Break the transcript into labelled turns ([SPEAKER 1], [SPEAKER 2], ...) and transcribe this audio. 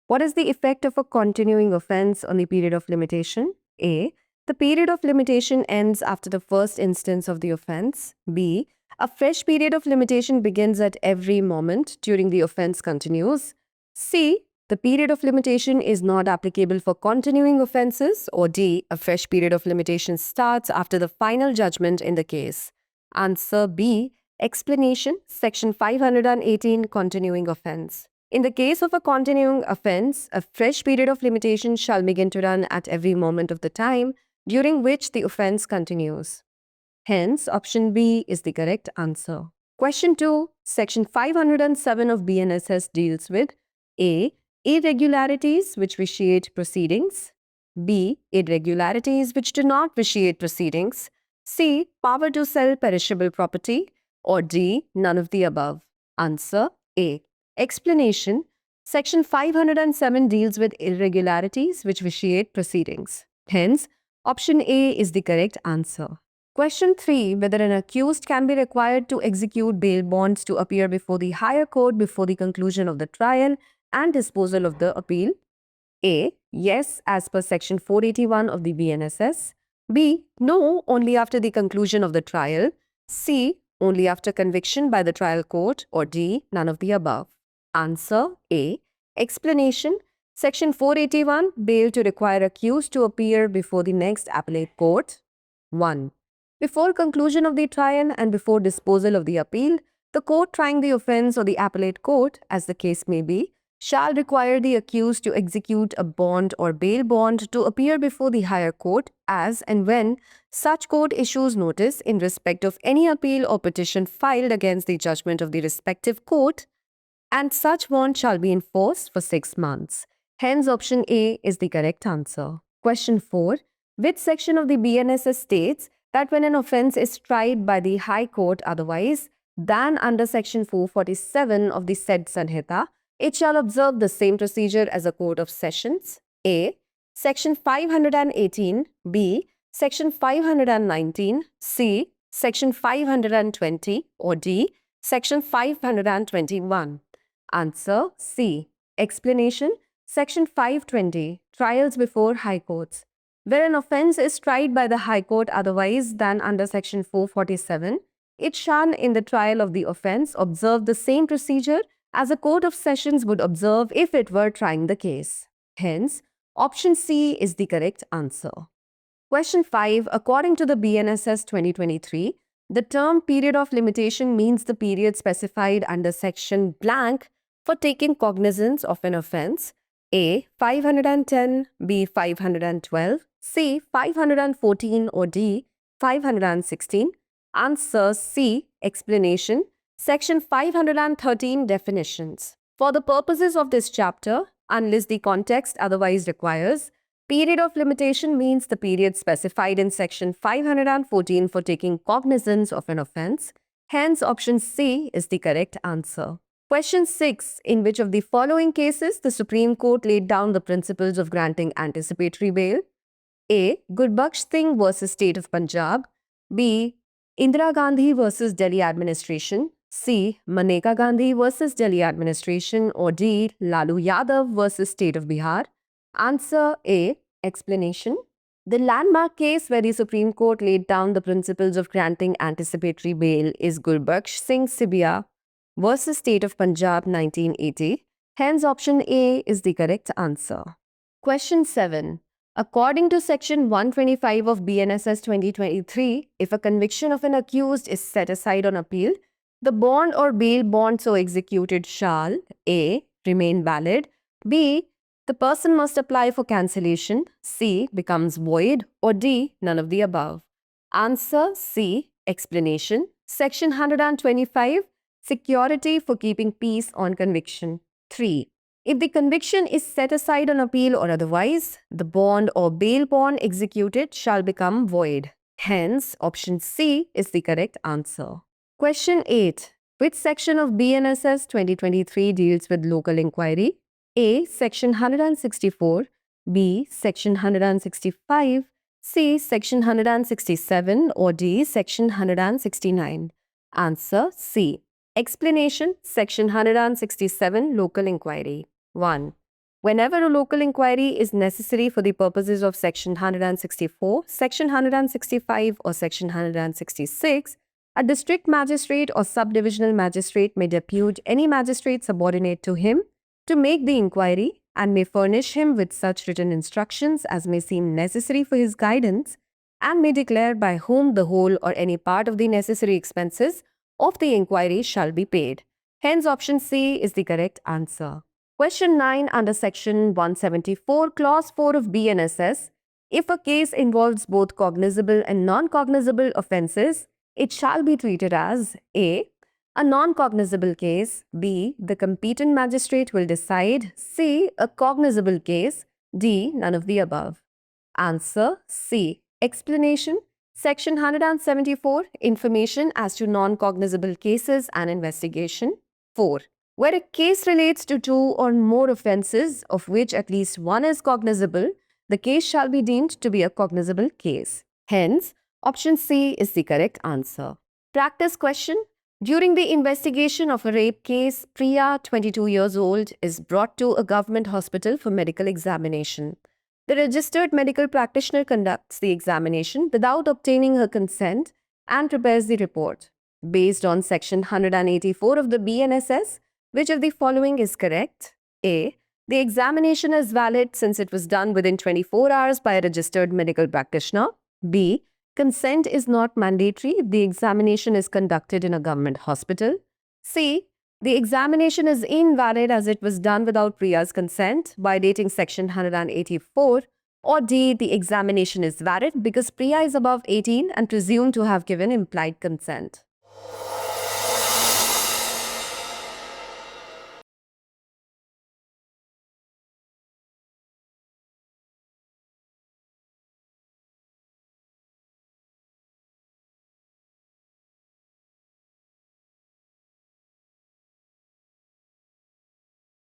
[SPEAKER 1] What is the effect of a continuing offense on the period of limitation? A. The period of limitation ends after the first instance of the offense. B. A fresh period of limitation begins at every moment during the offense continues. C. The period of limitation is not applicable for continuing offenses. Or D. A fresh period of limitation starts after the final judgment in the case. Answer B. Explanation, Section 518, continuing offense. In the case of a continuing offense, a fresh period of limitation shall begin to run at every moment of the time during which the offense continues. Hence, option B is the correct answer. Question 2. Section 507 of BNSS deals with A. Irregularities which vitiate proceedings. B. Irregularities which do not vitiate proceedings. C. Power to sell perishable property. Or D. None of the above. Answer A. Explanation. Section 507 deals with irregularities which vitiate proceedings. Hence, option A is the correct answer. Question 3. Whether an accused can be required to execute bail bonds to appear before the higher court before the conclusion of the trial and disposal of the appeal. A. Yes, as per Section 481 of the BNSS. B. No, only after the conclusion of the trial. C. Only after conviction by the trial court. Or D. None of the above. Answer A. Explanation. Section 481. Bail to require accused to appear before the next appellate court. 1. Before conclusion of the trial and before disposal of the appeal, the court trying the offense or the appellate court, as the case may be, shall require the accused to execute a bond or bail bond to appear before the higher court as and when such court issues notice in respect of any appeal or petition filed against the judgment of the respective court, and such bond shall be enforced for 6 months. Hence, option A is the correct answer. Question 4. Which section of the BNSS states that when an offense is tried by the High Court otherwise than under Section 447 of the said Sanhita, it shall observe the same procedure as a court of sessions? A. Section 518. B. Section 519. C. Section 520. Or D. Section 521. Answer C. Explanation. Section 520. Trials before High Courts. Where an offense is tried by the High Court otherwise than under Section 447, it shall, in the trial of the offense, observe the same procedure as a court of sessions would observe if it were trying the case. Hence, option C is the correct answer. Question 5. According to the BNSS 2023, the term period of limitation means the period specified under section blank for taking cognizance of an offense. A. 510, B. 512, C. 514 or D. 516. Answer C. Explanation. Section 513 definitions. For the purposes of this chapter, unless the context otherwise requires, period of limitation means the period specified in Section 514 for taking cognizance of an offense. Hence, option C is the correct answer. Question 6. In which of the following cases the Supreme Court laid down the principles of granting anticipatory bail? A. Gurbaksh Singh versus State of Punjab. B. Indira Gandhi versus Delhi Administration. C. Maneka Gandhi versus Delhi Administration. Or D. Lalu Yadav versus State of Bihar. Answer A. Explanation. The landmark case where the Supreme Court laid down the principles of granting anticipatory bail is Gurbaksh Singh Sibia versus State of Punjab 1980. Hence, option A is the correct answer. Question 7. According to Section 125 of BNSS 2023, if a conviction of an accused is set aside on appeal, the bond or bail bond so executed shall A. Remain valid. B. The person must apply for cancellation. C. Becomes void. Or D. None of the above. Answer C. Explanation. Section 125. Security for keeping peace on conviction. 3. If the conviction is set aside on appeal or otherwise, the bond or bail bond executed shall become void. Hence, option C is the correct answer. Question 8. Which section of BNSS 2023 deals with local inquiry? A. Section 164. B. Section 165. C. Section 167. Or D. Section 169. Answer C. Explanation. Section 167. Local inquiry. 1. Whenever a local inquiry is necessary for the purposes of Section 164, Section 165 or Section 166, a district magistrate or subdivisional magistrate may depute any magistrate subordinate to him to make the inquiry and may furnish him with such written instructions as may seem necessary for his guidance and may declare by whom the whole or any part of the necessary expenses of the inquiry shall be paid. Hence, option C is the correct answer. Question 9 under Section 174, Clause 4 of BNSS. If a case involves both cognizable and non-cognizable offences, it shall be treated as A. A non-cognizable case, B. The competent magistrate will decide, C. A cognizable case, D. None of the above. Answer C. Explanation. Section 174, Information as to non-cognizable cases and investigation. 4. Where a case relates to two or more offences of which at least one is cognizable, the case shall be deemed to be a cognizable case. Hence, option C is the correct answer. Practice question. During the investigation of a rape case, Priya, 22 years old, is brought to a government hospital for medical examination. The registered medical practitioner conducts the examination without obtaining her consent and prepares the report. Based on Section 184 of the BNSS, which of the following is correct? A. The examination is valid since it was done within 24 hours by a registered medical practitioner. B. Consent is not mandatory if the examination is conducted in a government hospital. C. The examination is invalid as it was done without Priya's consent, violating Section 184. Or D. The examination is valid because Priya is above 18 and presumed to have given implied consent.